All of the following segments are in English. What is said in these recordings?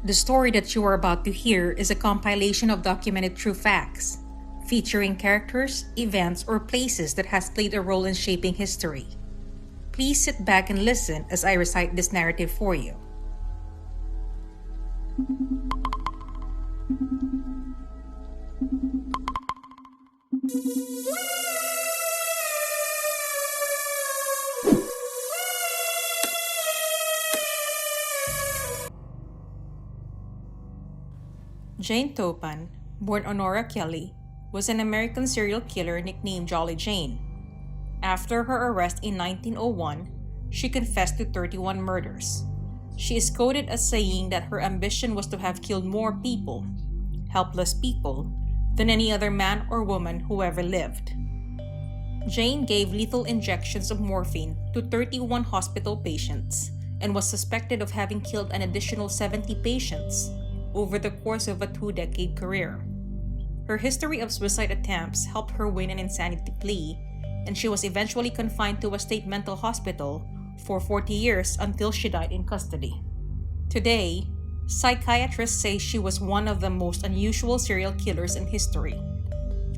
The story that you are about to hear is a compilation of documented true facts, featuring characters, events, or places that has played a role in shaping history. Please sit back and listen as I recite this narrative for you. Jane Toppan, born Honora Kelly, was an American serial killer nicknamed Jolly Jane. After her arrest in 1901, she confessed to 31 murders. She is quoted as saying that her ambition was to have killed more people, helpless people, than any other man or woman who ever lived. Jane gave lethal injections of morphine to 31 hospital patients and was suspected of having killed an additional 70 patients over the course of a 2-decade career. Her history of suicide attempts helped her win an insanity plea, and she was eventually confined to a state mental hospital for 40 years until she died in custody. Today, psychiatrists say she was one of the most unusual serial killers in history.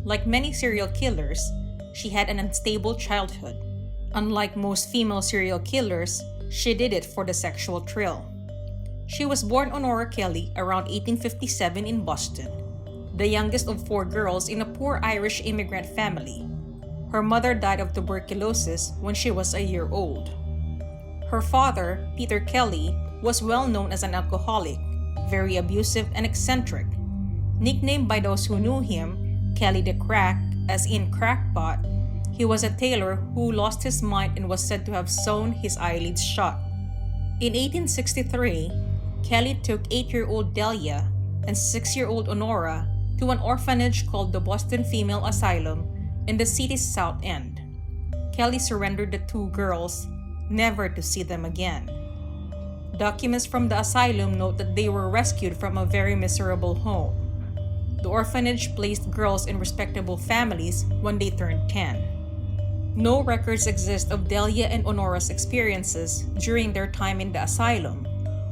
Like many serial killers, she had an unstable childhood. Unlike most female serial killers, she did it for the sexual thrill. She was born Honora Kelly around 1857 in Boston, the youngest of 4 girls in a poor Irish immigrant family. Her mother died of tuberculosis when she was a year old. Her father, Peter Kelly, was well known as an alcoholic, very abusive and eccentric. Nicknamed by those who knew him, Kelly the Crack, as in crackpot, he was a tailor who lost his mind and was said to have sewn his eyelids shut. In 1863, Kelly took 8-year-old Delia and 6-year-old Honora to an orphanage called the Boston Female Asylum in the city's South End. Kelly surrendered the 2 girls, never to see them again. Documents from the asylum note that they were rescued from a very miserable home. The orphanage placed girls in respectable families when they turned 10. No records exist of Delia and Honora's experiences during their time in the asylum,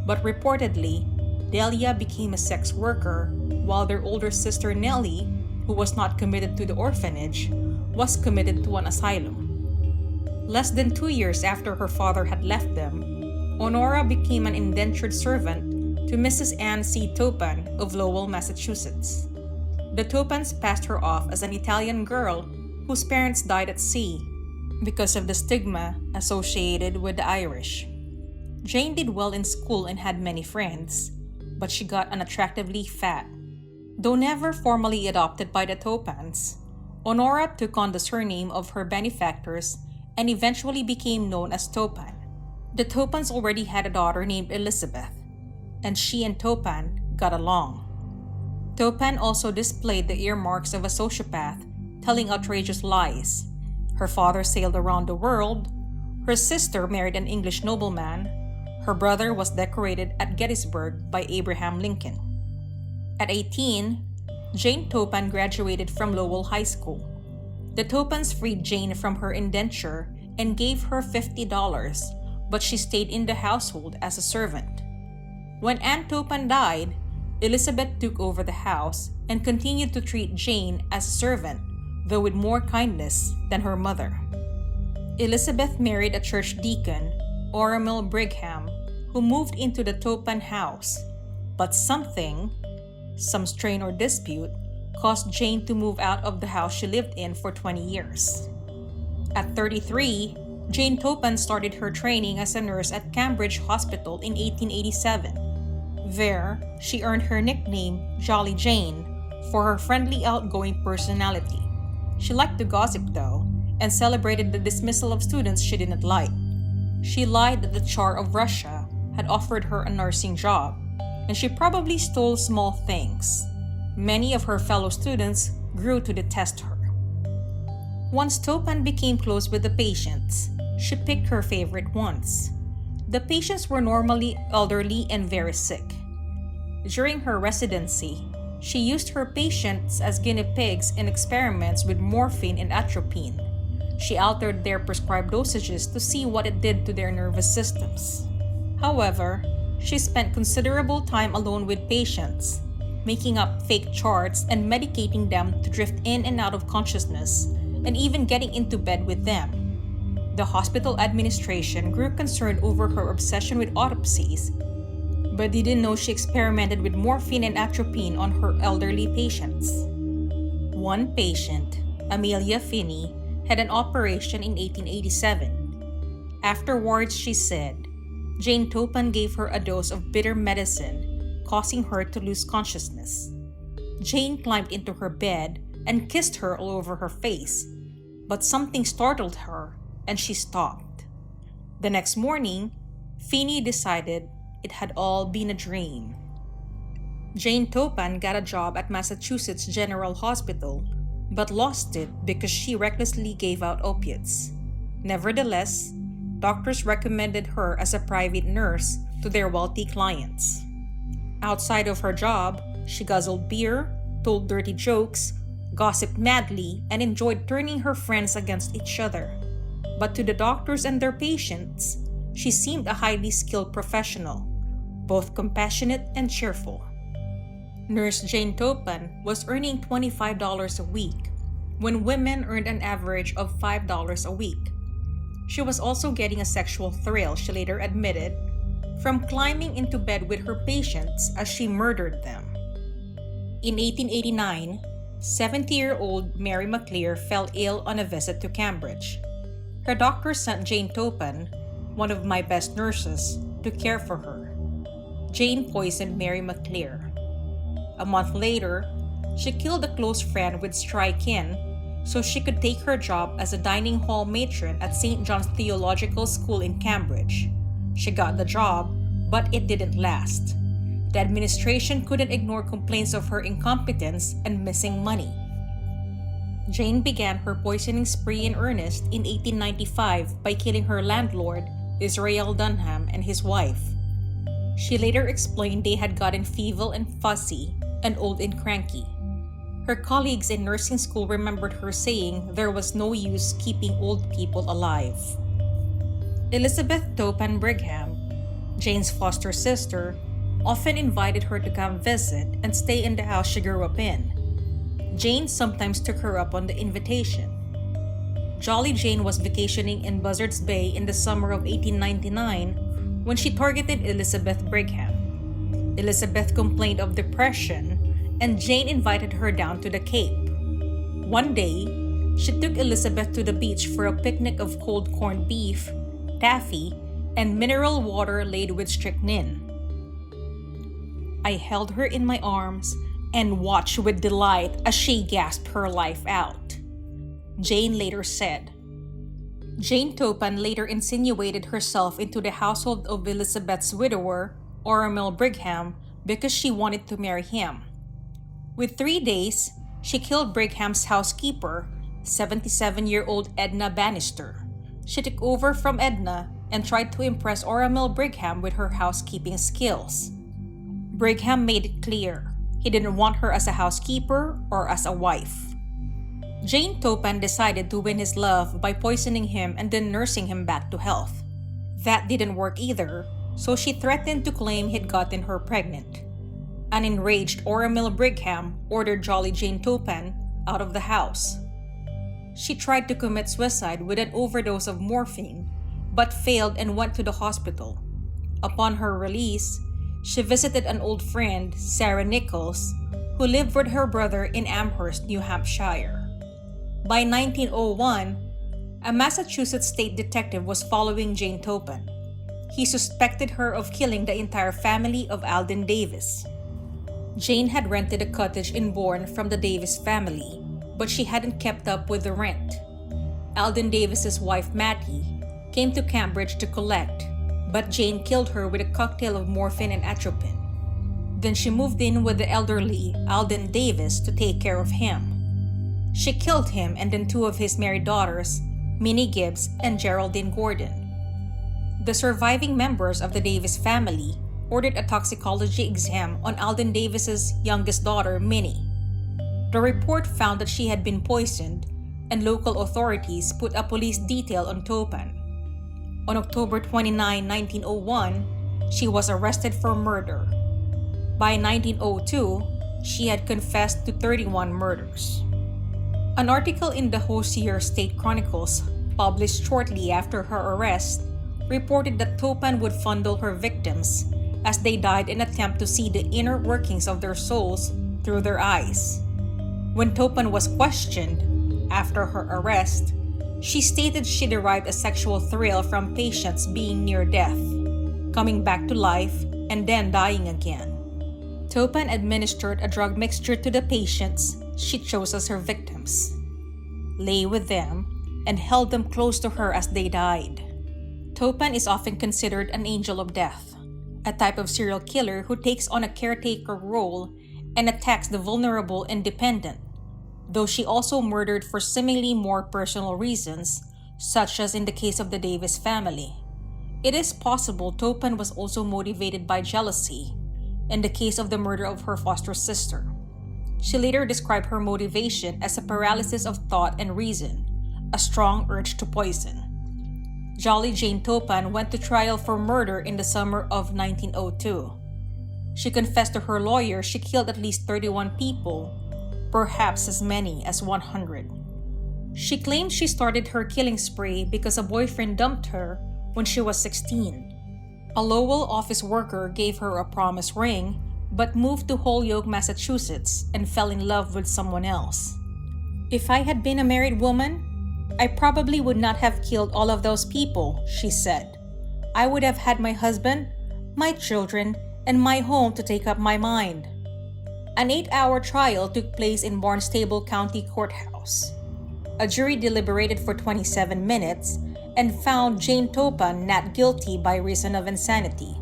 but reportedly, Delia became a sex worker while their older sister Nellie, who was not committed to the orphanage, was committed to an asylum. Less than 2 years after her father had left them, Honora became an indentured servant to Mrs. Anne C. Toppan of Lowell, Massachusetts. The Toppans passed her off as an Italian girl whose parents died at sea because of the stigma associated with the Irish. Jane did well in school and had many friends, but she got unattractively fat. Though never formally adopted by the Toppans, Honora took on the surname of her benefactors and eventually became known as Toppan. The Toppans already had a daughter named Elizabeth, and she and Toppan got along. Toppan also displayed the earmarks of a sociopath, telling outrageous lies. Her father sailed around the world. Her sister married an English nobleman. Her brother was decorated at Gettysburg by Abraham Lincoln. At 18, Jane Toppan graduated from Lowell High School. The Toppans freed Jane from her indenture and gave her $50, but she stayed in the household as a servant. When Anne Toppan died, Elizabeth took over the house and continued to treat Jane as a servant, though with more kindness than her mother. Elizabeth married a church deacon, Oromil Brigham, who moved into the Toppan house, but some strain or dispute, caused Jane to move out of the house she lived in for 20 years. At 33, Jane Toppan started her training as a nurse at Cambridge Hospital in 1887. There, she earned her nickname, Jolly Jane, for her friendly, outgoing personality. She liked to gossip, though, and celebrated the dismissal of students she didn't like. She lied that the Tsar of Russia had offered her a nursing job, and she probably stole small things. Many of her fellow students grew to detest her. Once Toppan became close with the patients, she picked her favorite ones. The patients were normally elderly and very sick. During her residency, she used her patients as guinea pigs in experiments with morphine and atropine. She altered their prescribed dosages to see what it did to their nervous systems. However, she spent considerable time alone with patients, making up fake charts and medicating them to drift in and out of consciousness, and even getting into bed with them. The hospital administration grew concerned over her obsession with autopsies, but they didn't know she experimented with morphine and atropine on her elderly patients. One patient, Amelia Finney, had an operation in 1887. Afterwards, she said, Jane Toppan gave her a dose of bitter medicine, causing her to lose consciousness. Jane climbed into her bed and kissed her all over her face, but something startled her and she stopped. The next morning, Finney decided it had all been a dream. Jane Toppan got a job at Massachusetts General Hospital, but lost it because she recklessly gave out opiates. Nevertheless, doctors recommended her as a private nurse to their wealthy clients. Outside of her job, she guzzled beer, told dirty jokes, gossiped madly, and enjoyed turning her friends against each other. But to the doctors and their patients, she seemed a highly skilled professional, both compassionate and cheerful. Nurse Jane Toppan was earning $25 a week, when women earned an average of $5 a week. She was also getting a sexual thrill, she later admitted, from climbing into bed with her patients as she murdered them. In 1889, 70-year-old Mary McClear fell ill on a visit to Cambridge. Her doctor sent Jane Toppan, one of my best nurses, to care for her. Jane poisoned Mary McClear. A month later, she killed a close friend with strychnine so she could take her job as a dining hall matron at St. John's Theological School in Cambridge. She got the job, but it didn't last. The administration couldn't ignore complaints of her incompetence and missing money. Jane began her poisoning spree in earnest in 1895 by killing her landlord, Israel Dunham, and his wife. She later explained they had gotten feeble and fussy and old and cranky. Her colleagues in nursing school remembered her saying there was no use keeping old people alive. Elizabeth Toppan Brigham, Jane's foster sister, often invited her to come visit and stay in the house she grew up in. Jane sometimes took her up on the invitation. Jolly Jane was vacationing in Buzzards Bay in the summer of 1899 when she targeted Elizabeth Brigham. Elizabeth complained of depression, and Jane invited her down to the Cape. One day, she took Elizabeth to the beach for a picnic of cold corned beef, taffy, and mineral water laid with strychnine. I held her in my arms and watched with delight as she gasped her life out, Jane later said. Jane Toppan later insinuated herself into the household of Elizabeth's widower, Oromel Brigham, because she wanted to marry him. With 3 days, she killed Brigham's housekeeper, 77-year-old Edna Bannister. She took over from Edna and tried to impress Oromel Brigham with her housekeeping skills. Brigham made it clear he didn't want her as a housekeeper or as a wife. Jane Toppan decided to win his love by poisoning him and then nursing him back to health. That didn't work either, so she threatened to claim he'd gotten her pregnant. An enraged Oromel Brigham ordered Jolly Jane Toppan out of the house. She tried to commit suicide with an overdose of morphine, but failed and went to the hospital. Upon her release, she visited an old friend, Sarah Nichols, who lived with her brother in Amherst, New Hampshire. By 1901, a Massachusetts state detective was following Jane Toppan. He suspected her of killing the entire family of Alden Davis. Jane had rented a cottage in Bourne from the Davis family, but she hadn't kept up with the rent. Alden Davis's wife, Mattie, came to Cambridge to collect, but Jane killed her with a cocktail of morphine and atropine. Then she moved in with the elderly Alden Davis to take care of him. She killed him and then 2 of his married daughters, Minnie Gibbs and Geraldine Gordon. The surviving members of the Davis family ordered a toxicology exam on Alden Davis's youngest daughter, Minnie. The report found that she had been poisoned, and local authorities put a police detail on Toppan. On October 29, 1901, she was arrested for murder. By 1902, she had confessed to 31 murders. An article in the Hoosier State Chronicles, published shortly after her arrest, reported that Toppan would fondle her victims as they died in an attempt to see the inner workings of their souls through their eyes. When Toppan was questioned after her arrest, she stated she derived a sexual thrill from patients being near death, coming back to life, and then dying again. Toppan administered a drug mixture to the patients she chose as her victims, lay with them, and held them close to her as they died. Toppan is often considered an angel of death, a type of serial killer who takes on a caretaker role and attacks the vulnerable and dependent, though she also murdered for seemingly more personal reasons, such as in the case of the Davis family. It is possible Toppan was also motivated by jealousy, in the case of the murder of her foster sister. She later described her motivation as a paralysis of thought and reason, a strong urge to poison. Jolly Jane Toppan went to trial for murder in the summer of 1902. She confessed to her lawyer she killed at least 31 people, perhaps as many as 100. She claimed she started her killing spree because a boyfriend dumped her when she was 16. A Lowell office worker gave her a promise ring, but moved to Holyoke, Massachusetts, and fell in love with someone else. "If I had been a married woman, I probably would not have killed all of those people," she said. "I would have had my husband, my children, and my home to take up my mind." An 8-hour trial took place in Barnstable County Courthouse. A jury deliberated for 27 minutes and found Jane Toppan not guilty by reason of insanity.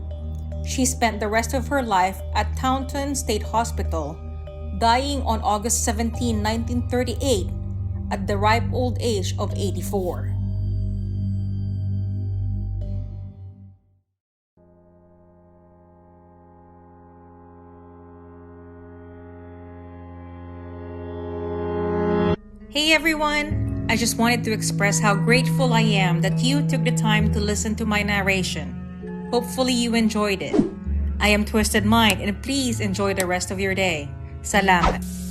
She spent the rest of her life at Taunton State Hospital, dying on August 17, 1938, at the ripe old age of 84. Hey everyone! I just wanted to express how grateful I am that you took the time to listen to my narration. Hopefully you enjoyed it. I am Twisted Mind, and please enjoy the rest of your day. Salamat!